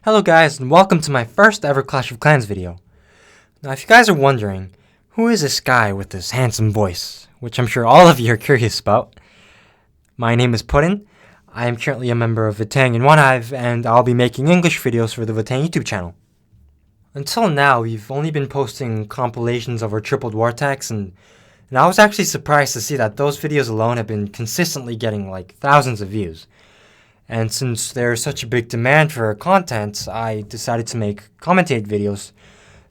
Hello guys, and welcome to my first ever Clash of Clans video. Now if you guys are wondering, who is this guy with this handsome voice, which I'm sure all of you are curious about, my name is Puddin. I am currently a member of Vatang in One Hive, and I'll be making English videos for the Vatang YouTube channel. Until now, we've only been posting compilations of our tripled war attacks, and I was actually surprised to see that those videos alone have been consistently getting like thousands of views. And since there's such a big demand for our content, I decided to make commentate videos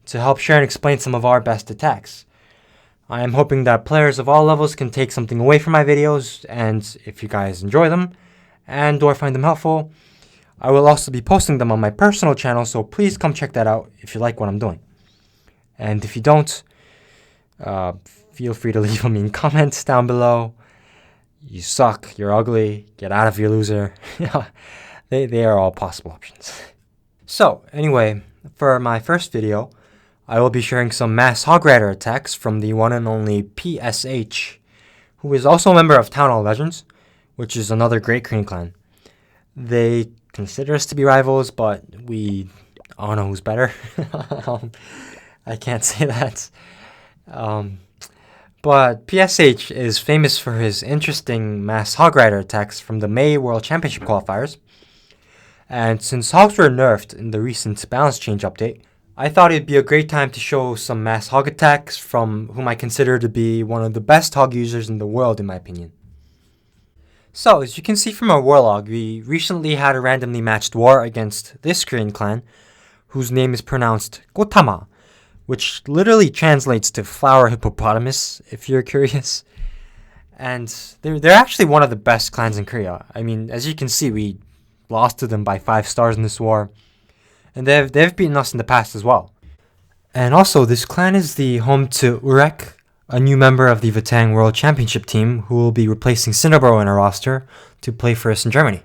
to help share and explain some of our best attacks. I am hoping that players of all levels can take something away from my videos, and if you guys enjoy them and or find them helpful, I will also be posting them on my personal channel, so please come check that out if you like what I'm doing. And if you don't, feel free to leave a mean comment down below. You suck, you're ugly, get out of here, loser. they are all possible options. So, anyway, for my first video, I will be sharing some mass hog rider attacks from the one and only PSH, who is also a member of Town Hall Legends, which is another great Korean clan. They consider us to be rivals, but we all know who's better. I can't say that. But PSH is famous for his interesting mass hog rider attacks from the May World Championship qualifiers. And since hogs were nerfed in the recent balance change update, I thought it'd be a great time to show some mass hog attacks from whom I consider to be one of the best hog users in the world in my opinion. So, as you can see from our war log, we recently had a randomly matched war against this Korean clan, whose name is pronounced Gotama, which literally translates to flower hippopotamus, if you're curious. And they're actually one of the best clans in Korea. I mean, as you can see, we lost to them by 5 stars in this war, and they've beaten us in the past as well. And also, this clan is the home to Urek, a new member of the Vatang World Championship team who will be replacing Cinnabro in our roster to play for us in Germany.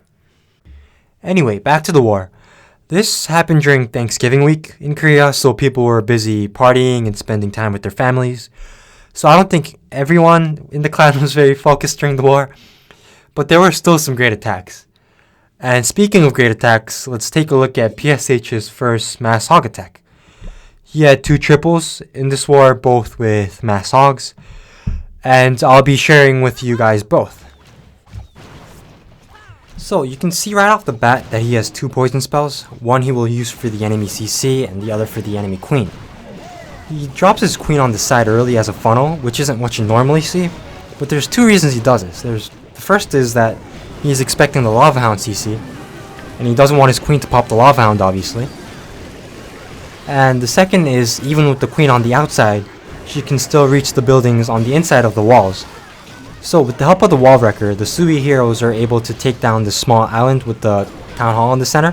Anyway, back to the war. This happened during Thanksgiving week in Korea, so people were busy partying and spending time with their families. So I don't think everyone in the clan was very focused during the war, but there were still some great attacks. And speaking of great attacks, let's take a look at PSH's first mass hog attack. He had 2 triples in this war, both with mass hogs, and I'll be sharing with you guys both. So you can see right off the bat that he has 2 poison spells, one he will use for the enemy CC and the other for the enemy queen. He drops his queen on the side early as a funnel, which isn't what you normally see, but there's 2 reasons he does this. The first is that he's expecting the Lava Hound CC, and he doesn't want his queen to pop the Lava Hound obviously. And the second is, even with the queen on the outside, she can still reach the buildings on the inside of the walls. So with the help of the wall wrecker, the Sui heroes are able to take down this small island with the town hall in the center,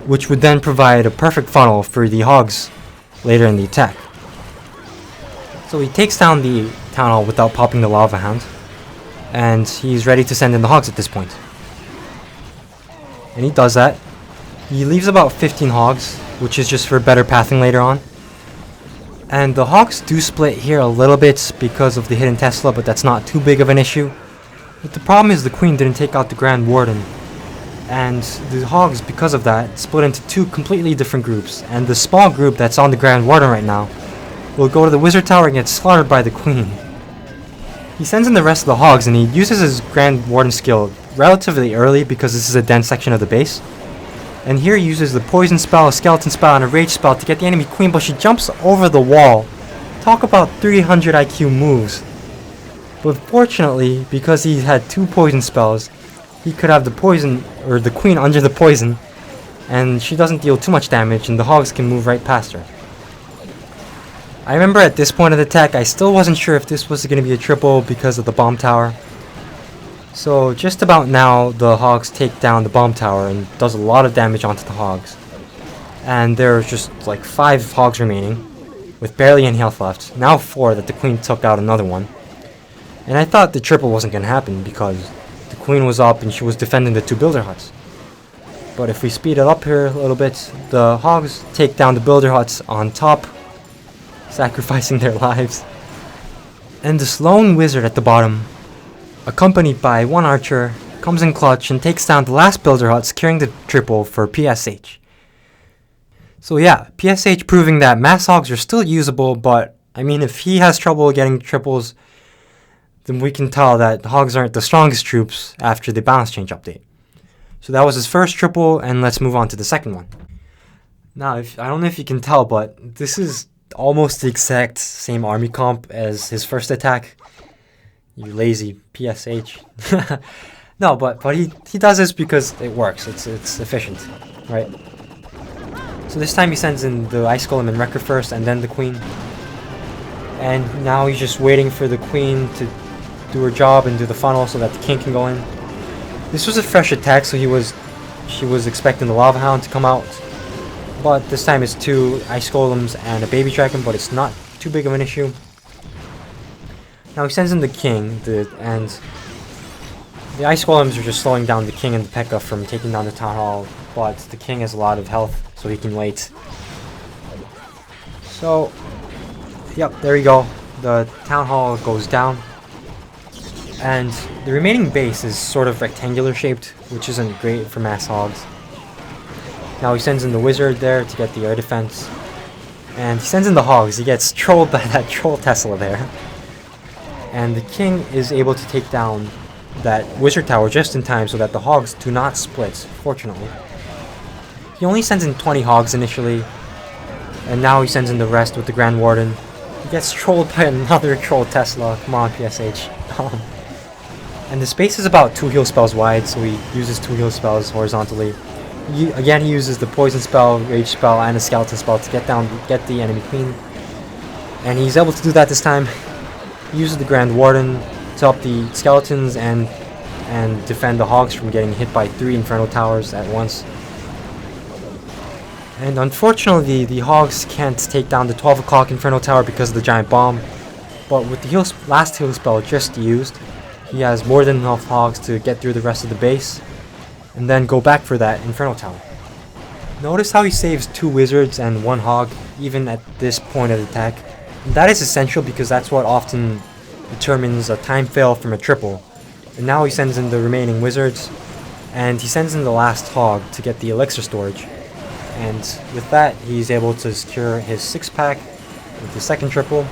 which would then provide a perfect funnel for the hogs later in the attack. So he takes down the town hall without popping the Lava Hound, and he's ready to send in the hogs at this point. And he does that. He leaves about 15 hogs, which is just for better pathing later on. And the hogs do split here a little bit because of the hidden Tesla, but that's not too big of an issue. But the problem is the queen didn't take out the Grand Warden, and the hogs, because of that, split into 2 completely different groups, and the small group that's on the Grand Warden right now will go to the Wizard Tower and get slaughtered by the queen. He sends in the rest of the hogs, and he uses his Grand Warden skill relatively early because this is a dense section of the base. And here he uses the poison spell, a skeleton spell, and a rage spell to get the enemy queen, but she jumps over the wall. Talk about 300 IQ moves. But fortunately, because he had 2 poison spells, he could have the poison, or the queen under the poison, and she doesn't deal too much damage, and the hogs can move right past her. I remember at this point of the attack, I still wasn't sure if this was going to be a triple because of the bomb tower. So just about now, the hogs take down the bomb tower and does a lot of damage onto the hogs. And there's just like 5 hogs remaining, with barely any health left. Now 4 that the queen took out another one. And I thought the triple wasn't going to happen because the queen was up and she was defending the 2 builder huts. But if we speed it up here a little bit, the hogs take down the builder huts on top, sacrificing their lives. And this lone wizard at the bottom, accompanied by 1 archer, comes in clutch and takes down the last builder hut, securing the triple for PSH. So yeah, PSH proving that mass hogs are still usable, but I mean, if he has trouble getting triples, then we can tell that hogs aren't the strongest troops after the balance change update. So that was his first triple, and let's move on to the second one. Now, I don't know if you can tell, but this is almost the exact same army comp as his first attack. You lazy PSH. No, but he does this because it works. It's efficient, right? So this time he sends in the Ice Golem and Wrecker first, and then the Queen. And now he's just waiting for the Queen to do her job and do the funnel so that the King can go in. This was a fresh attack, so she was expecting the Lava Hound to come out. But this time it's 2 Ice Golems and a Baby Dragon, but it's not too big of an issue. Now he sends in the King, and the Ice Golems are just slowing down the King and the P.E.K.K.A. from taking down the Town Hall, but the King has a lot of health, so he can wait. So, yep, there you go. The Town Hall goes down. And the remaining base is sort of rectangular shaped, which isn't great for mass hogs. Now he sends in the Wizard there to get the air defense. And he sends in the hogs. He gets trolled by that troll Tesla there. And the King is able to take down that Wizard Tower just in time so that the hogs do not split, fortunately. He only sends in 20 hogs initially. And now he sends in the rest with the Grand Warden. He gets trolled by another troll Tesla. Come on, PSH. And the space is about 2 heal spells wide, so he uses 2 heal spells horizontally. Again, he uses the poison spell, rage spell, and a skeleton spell to get the enemy queen. And he's able to do that this time. He uses the Grand Warden to help the skeletons and defend the hogs from getting hit by 3 Inferno Towers at once. And unfortunately, the hogs can't take down the 12 o'clock Inferno Tower because of the giant bomb. But with the last heal spell just used, he has more than enough hogs to get through the rest of the base, and then go back for that Inferno Tower. Notice how he saves 2 wizards and 1 hog, even at this point of the attack. And that is essential because that's what often determines a time fail from a triple. And now he sends in the remaining wizards, and he sends in the last hog to get the elixir storage. And with that, he's able to secure his 6-pack with the second triple,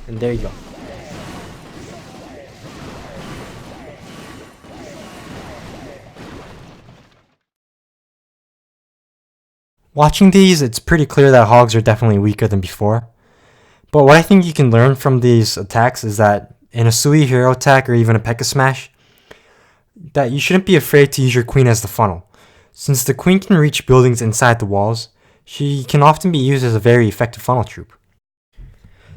and there you go. Watching these, it's pretty clear that hogs are definitely weaker than before. But what I think you can learn from these attacks is that in a Sui hero attack or even a P.E.K.K.A. smash, that you shouldn't be afraid to use your queen as the funnel. Since the queen can reach buildings inside the walls, she can often be used as a very effective funnel troop.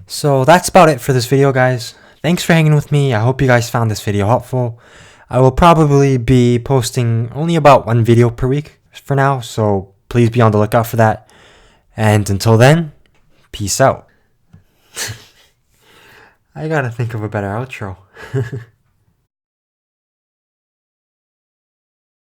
So that's about it for this video, guys. Thanks for hanging with me. I hope you guys found this video helpful. I will probably be posting only about 1 video per week for now, so please be on the lookout for that. And until then, peace out. I gotta think of a better outro.